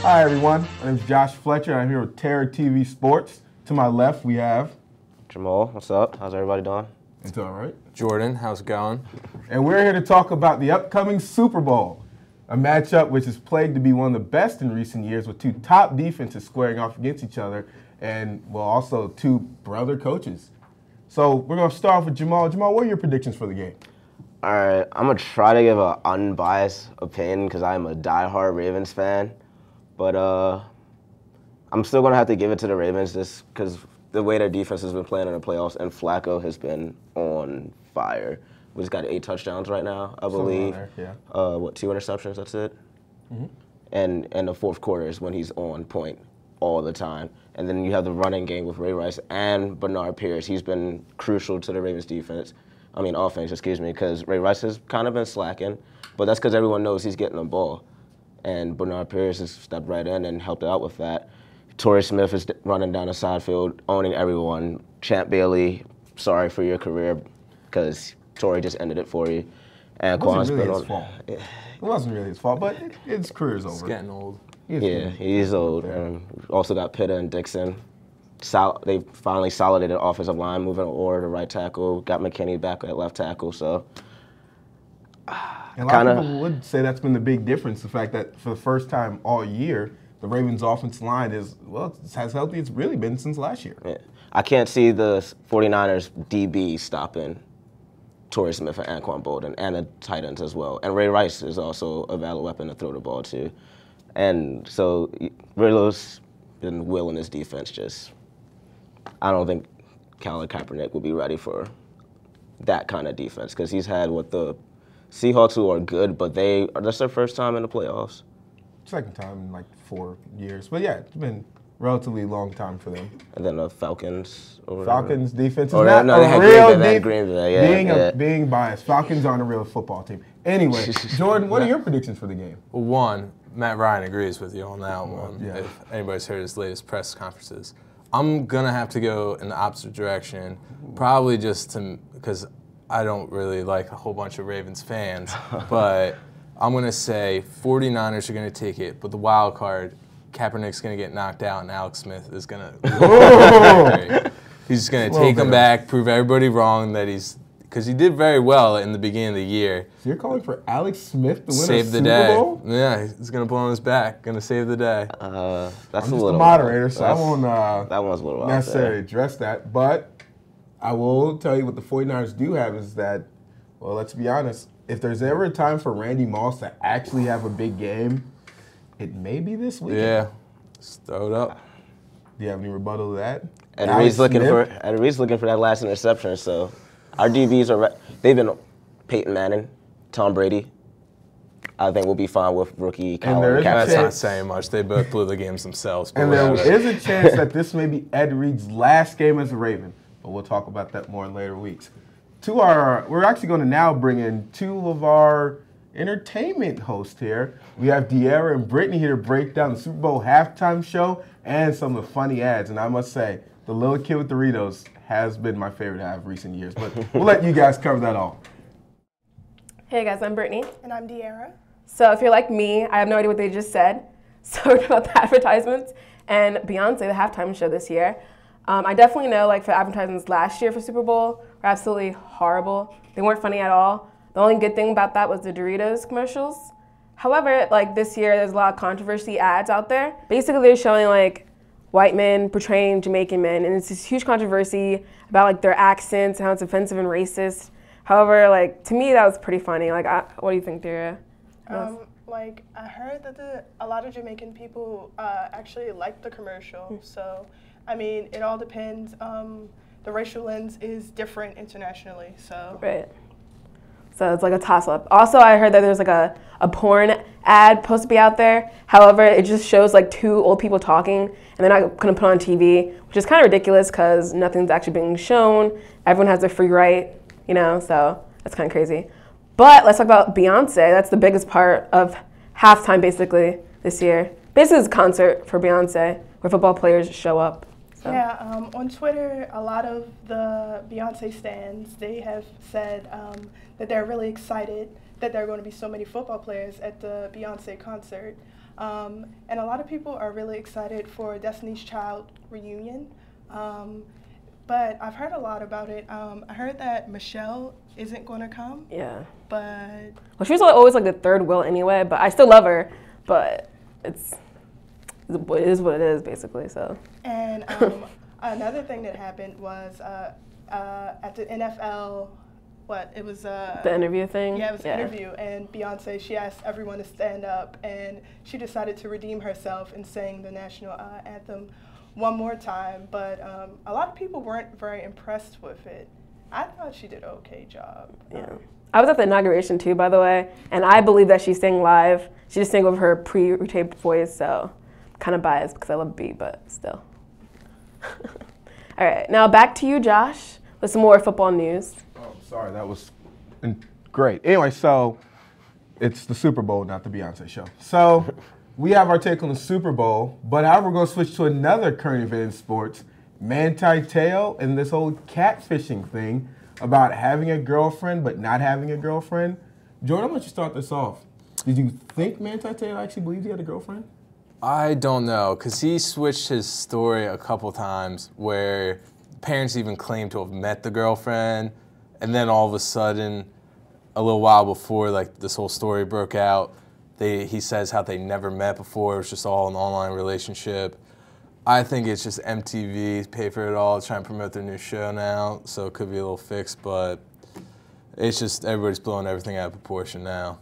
Hi everyone, my name is Josh Fletcher and I'm here with Terror TV Sports. To my left we have Jamal, what's up? How's everybody doing? It's all right. Jordan, how's it going? And we're here to talk about the upcoming Super Bowl, a matchup which is plagued to be one of the best in recent years with two top defenses squaring off against each other and, well, also two brother coaches. So we're going to start off with Jamal. Jamal, what are your predictions for the game? All right, I'm going to try to give an unbiased opinion because I'm a diehard Ravens fan. But I'm still going to have to give it to the Ravens just because the way their defense has been playing in the playoffs and Flacco has been on fire. We just got 8 touchdowns right now, I believe. Yeah. 2 interceptions, that's it? Mm-hmm. And the fourth quarter is when he's on point all the time. And then you have the running game with Ray Rice and Bernard Pierce. He's been crucial to the Ravens offense, because Ray Rice has kind of been slacking. But that's because everyone knows he's getting the ball. And Bernard Pierce has stepped right in and helped out with that. Torrey Smith is running down the side field, owning everyone. Champ Bailey, sorry for your career, because Torrey just ended it for you. And It wasn't really his fault. It wasn't really his fault, but his career's over. He's getting old. He's old. Also got Pitta and Dixon. They finally solidated offensive line, moving Orr to right tackle, got McKinney back at left tackle, so. And a lot of people would say that's been the big difference, the fact that for the first time all year, the Ravens' offensive line is, well, it's as healthy as it's really been since last year. Yeah. I can't see the 49ers DB stopping Torrey Smith and Anquan Bolden and the tight ends as well. And Ray Rice is also a valid weapon to throw the ball to. And so Ridlow's been willing his defense just, I don't think Colin Kaepernick will be ready for that kind of defense because he's had what the Seahawks, who are good, but that's their first time in the playoffs. Second time in like 4 years. But yeah, it's been a relatively long time for them. And then the Falcons. Falcons defense is not a real defense. Being biased, Falcons aren't a real football team. Anyway, Jordan, what are your predictions for the game? Well, one, Matt Ryan agrees with you on that one, yeah. if anybody's heard his latest press conferences. I'm going to have to go in the opposite direction, probably just because I don't really like a whole bunch of Ravens fans, but I'm going to say 49ers are going to take it, but the wild card, Kaepernick's going to get knocked out, and Alex Smith is going to he's just going to take them back, prove everybody wrong because he did very well in the beginning of the year. So you're calling for Alex Smith to win save a the Super day. Bowl? Yeah, he's going to put on his back, going to save the day. That's I'm a just little the moderator, so I that won't one's a little necessarily address that. But I will tell you what the 49ers do have is that, well, let's be honest, if there's ever a time for Randy Moss to actually have a big game, it may be this weekend. Yeah, just throw it up. Do you have any rebuttal to that? And Reed's looking for that last interception, so our DBs they've been Peyton Manning, Tom Brady. I think we'll be fine with rookie Colin Kaepernick. That's not saying much. They both blew the games themselves. And there is a chance that this may be Ed Reed's last game as a Raven, but we'll talk about that more in later weeks. We're actually going to now bring in 2 of our entertainment hosts here. We have De'Ara and Brittany here to break down the Super Bowl halftime show and some of the funny ads. And I must say, the little kid with Doritos has been my favorite to have recent years. But we'll let you guys cover that all. Hey guys, I'm Brittany. And I'm De'Ara. So if you're like me, I have no idea what they just said. So we're about the advertisements and Beyonce, the halftime show this year. I definitely know, like, for the advertisements last year for Super Bowl were absolutely horrible. They weren't funny at all. The only good thing about that was the Doritos commercials. However, like this year, there's a lot of controversy ads out there. Basically, they're showing like white men portraying Jamaican men, and it's this huge controversy about like their accents and how it's offensive and racist. However, like to me, that was pretty funny. Like, what do you think, Dara? Like I heard that a lot of Jamaican people actually liked the commercial. So, I mean, it all depends. The racial lens is different internationally, so. Right. So it's like a toss-up. Also, I heard that there's like a porn ad supposed to be out there. However, it just shows like 2 old people talking, and they're not going to put it on TV, which is kind of ridiculous because nothing's actually being shown. Everyone has a free right, you know, so that's kind of crazy. But let's talk about Beyonce. That's the biggest part of halftime, basically, this year. Basically, it's a concert for Beyonce where football players show up. So. Yeah, on Twitter, a lot of the Beyonce stans, they have said that they're really excited that there are going to be so many football players at the Beyonce concert. And a lot of people are really excited for Destiny's Child reunion. But I've heard a lot about it. I heard that Michelle isn't going to come. Yeah. But Well, she was always like the third wheel anyway, but I still love her. But it is what it is, basically. So. And another thing that happened was at the NFL, it was the interview thing? Yeah, it was an interview, and Beyonce, she asked everyone to stand up, and she decided to redeem herself and sang the national anthem one more time, but a lot of people weren't very impressed with it. I thought she did an okay job. Yeah. I was at the inauguration too, by the way, and I believe that she sang live. She just sang with her pre-taped voice, so I'm kind of biased because I love B, but still. All right, now back to you, Josh, with some more football news. Oh, sorry, that was great. Anyway, so it's the Super Bowl, not the Beyonce show. So we have our take on the Super Bowl, but however, we're going to switch to another current event in sports, Manti Te'o and this whole catfishing thing about having a girlfriend but not having a girlfriend. Jordan, I'm going to let you start this off. Did you think Manti Te'o actually believed he had a girlfriend? I don't know, because he switched his story a couple times where parents even claimed to have met the girlfriend, and then all of a sudden, a little while before like this whole story broke out, he says how they never met before. It was just all an online relationship. I think it's just MTV, pay for it all, trying to promote their new show now, so it could be a little fixed, but it's just everybody's blowing everything out of proportion now.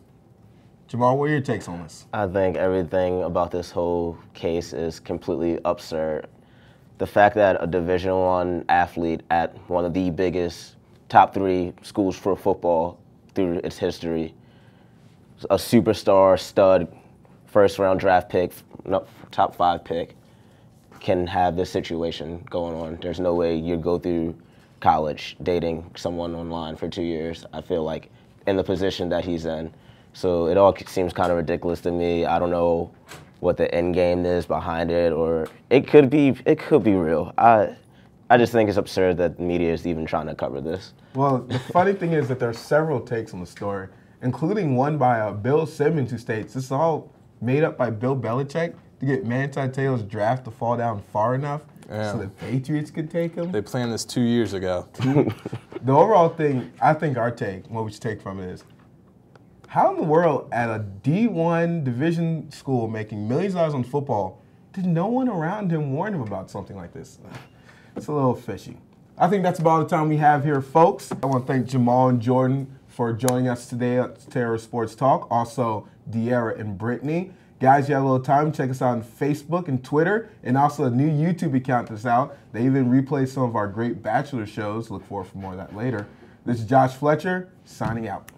Jamal, what are your takes on this? I think everything about this whole case is completely absurd. The fact that a Division I athlete at one of the biggest top 3 schools for football through its history, a superstar, stud, first-round draft pick, top 5 pick, can have this situation going on. There's no way you go through college dating someone online for 2 years, I feel like, in the position that he's in. So it all seems kind of ridiculous to me. I don't know what the end game is behind it, or it could be real. I just think it's absurd that the media is even trying to cover this. Well, the funny thing is that there are several takes on the story, including one by Bill Simmons, who states this is all made up by Bill Belichick to get Manti Te'o's draft to fall down far enough so the Patriots could take him. They planned this 2 years ago. The overall thing, I think our take, what we should take from it is, how in the world at a D1 division school making millions of dollars on football did no one around him warn him about something like this? It's a little fishy. I think that's about the time we have here, folks. I want to thank Jamal and Jordan for joining us today at Terror Sports Talk. Also, De'Ara and Brittany. Guys, you have a little time, check us out on Facebook and Twitter, and also a new YouTube account that's out. They even replay some of our great Bachelor shows. Look forward for more of that later. This is Josh Fletcher, signing out.